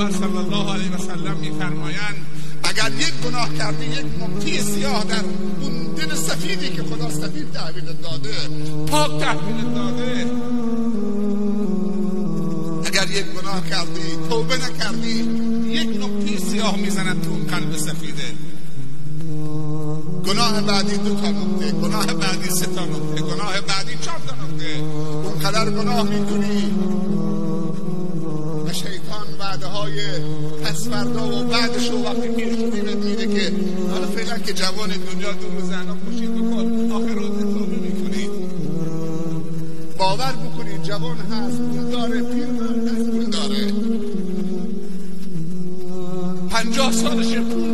پیامبر صلی الله علیه و سلم میفرمایند اگر یک گناه کردی، یک نقطه سیاه در اون دل سفیدی که خدا سفید تحویل داده، پاک تحویل داده، اگر یک گناه کردی توبه نکردی، یک نقطه سیاه میزند تو اون قلب سفیده. گناه بعدی 2 تا نقطه، گناه بعدی 3 تا نقطه، گناه بعدی 4 تا نقطه. اون قدر گناه میکنی و شیطان وعده های پس فردا و بعدش رو وقتی پیر شدی میده که حالا فعلا که جوان دنیا دور زنا خوشید بکن، آخر روز توبه میکنی. باور بکنید جوان هست، پول داره، پیرمرد هست، پول داره، 50 سالشه، پول